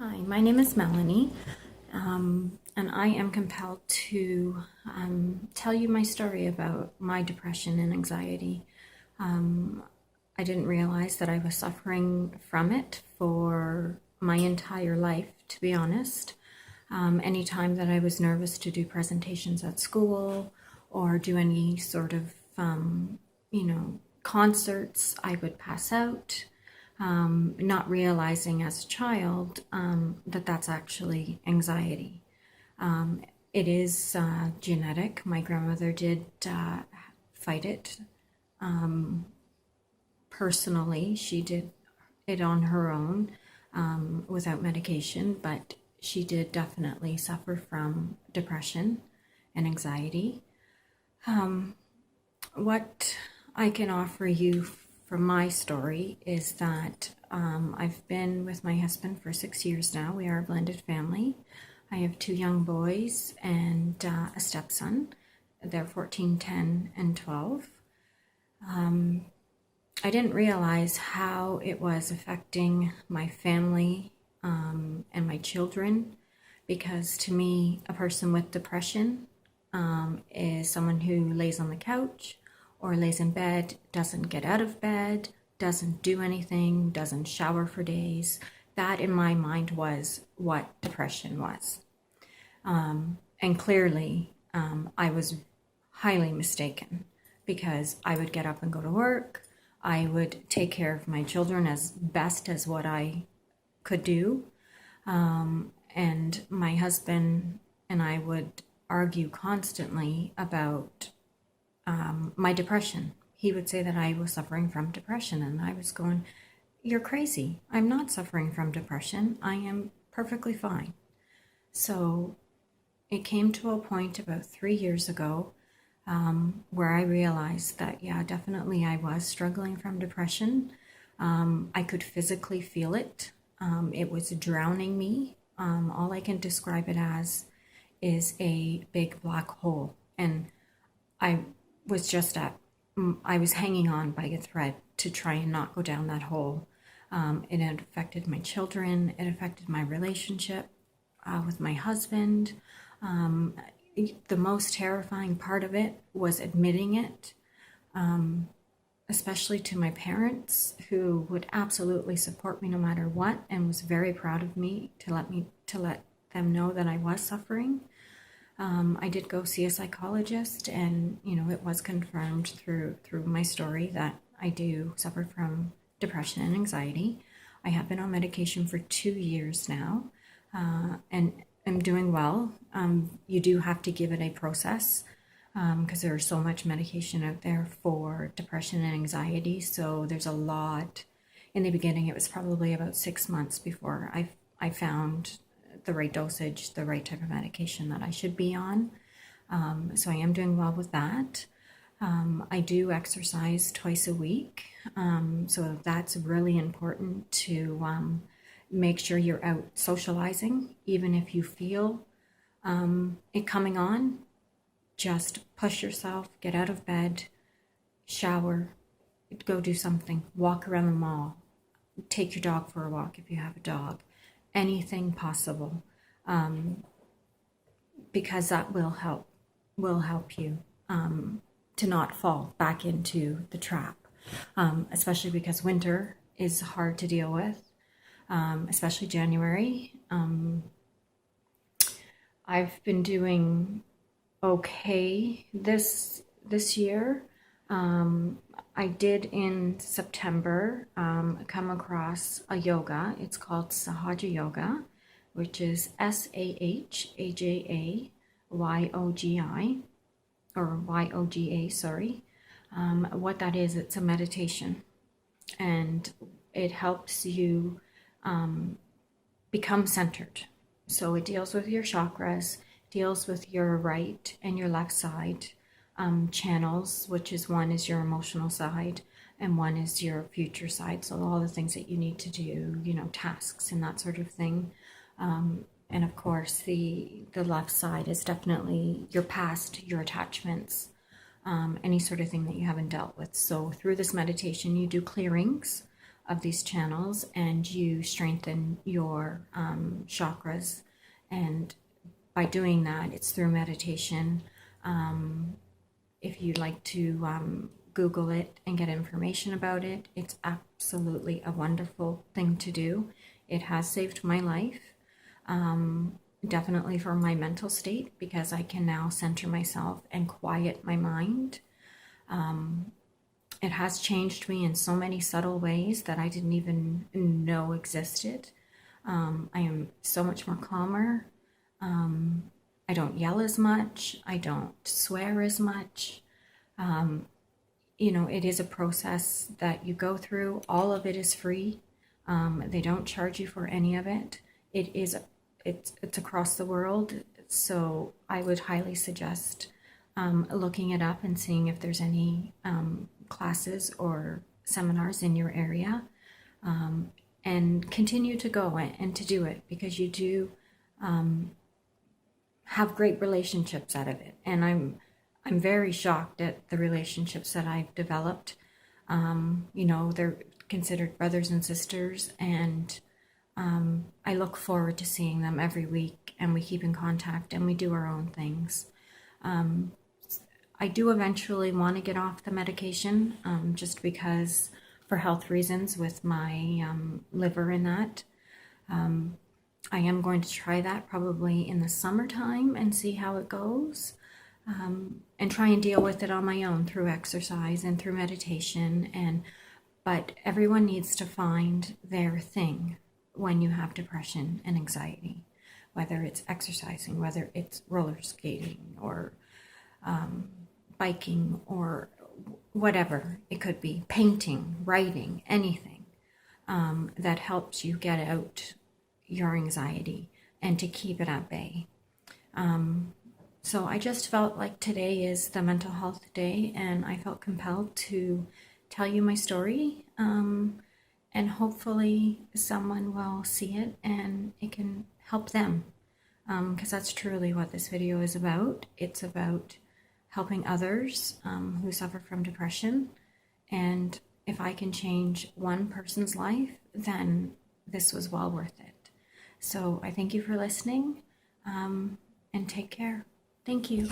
Hi, my name is Melanie, and I am compelled to tell you my story about my depression and anxiety. I didn't realize that I was suffering from it for my entire life, to be honest. Anytime that I was nervous to do presentations at school or do any sort of, concerts, I would pass out, not realizing as a child that that's actually anxiety. It is genetic. My grandmother did fight it personally. She did it on her own without medication, but she did definitely suffer from depression and anxiety. What I can offer you from my story is that I've been with my husband for 6 years now. We are a blended family. I have two young boys and a stepson. They're 14, 10, and 12. I didn't realize how it was affecting my family and my children, because to me, a person with depression is someone who lays on the couch or lays in bed, doesn't get out of bed, doesn't do anything, doesn't shower for days. That, in my mind, was what depression was. And clearly, I was highly mistaken, because I would get up and go to work. I would take care of my children as best as what I could do. And my husband and I would argue constantly about my depression. He would say that I was suffering from depression, and I was going, "You're crazy. I'm not suffering from depression. I am perfectly fine." So it came to a point about 3 years ago where I realized that, yeah, definitely I was struggling from depression. I could physically feel it. It was drowning me. All I can describe it as is a big black hole. And I was just I was hanging on by a thread to try and not go down that hole. It had affected my children. It affected my relationship with my husband. The most terrifying part of it was admitting it, especially to my parents, who would absolutely support me no matter what, and was very proud of me to let them know that I was suffering. I did go see a psychologist, and it was confirmed through my story that I do suffer from depression and anxiety. I have been on medication for 2 years now, and I'm doing well. You do have to give it a process, because there's so much medication out there for depression and anxiety. So there's a lot. In the beginning, it was probably about 6 months before I found the right dosage, the right type of medication that I should be on. So I am doing well with that. I do exercise twice a week. So that's really important to make sure you're out socializing, even if you feel it coming on. Just push yourself, get out of bed, shower, go do something, walk around the mall, take your dog for a walk if you have a dog, anything possible, because that will help you to not fall back into the trap, especially because winter is hard to deal with, especially January. I've been doing okay this year. I did in September come across a yoga. It's called Sahaja yoga, which is SAHAJAYOGI, or YOGA, sorry. What that is, it's a meditation, and it helps you become centered. So it deals with your chakras, deals with your right and your left side channels, which is, one is your emotional side and one is your future side. So all the things that you need to do, tasks and that sort of thing. And of course, the left side is definitely your past, your attachments, any sort of thing that you haven't dealt with. So through this meditation, you do clearings of these channels and you strengthen your chakras. And by doing that, it's through meditation. If you'd like to Google it and get information about it, it's absolutely a wonderful thing to do. It has saved my life, definitely for my mental state, because I can now center myself and quiet my mind. It has changed me in so many subtle ways that I didn't even know existed. I am so much more calmer. I don't yell as much. I don't swear as much. It is a process that you go through. All of it is free. They don't charge you for any of it. It's across the world. So I would highly suggest looking it up and seeing if there's any classes or seminars in your area, and continue to go and to do it, because you do have great relationships out of it. And I'm very shocked at the relationships that I've developed. They're considered brothers and sisters, and I look forward to seeing them every week, and we keep in contact and we do our own things. I do eventually want to get off the medication, just because, for health reasons with my liver and that. I am going to try that probably in the summertime and see how it goes, and try and deal with it on my own through exercise and through meditation. But everyone needs to find their thing when you have depression and anxiety, whether it's exercising, whether it's roller skating or biking or whatever it could be, painting, writing, anything that helps you get out your anxiety and to keep it at bay. So I just felt like today is the mental health day, and I felt compelled to tell you my story, and hopefully someone will see it and it can help them, because that's truly what this video is about. It's about helping others who suffer from depression, and if I can change one person's life, then this was well worth it. So I thank you for listening, and take care. Thank you.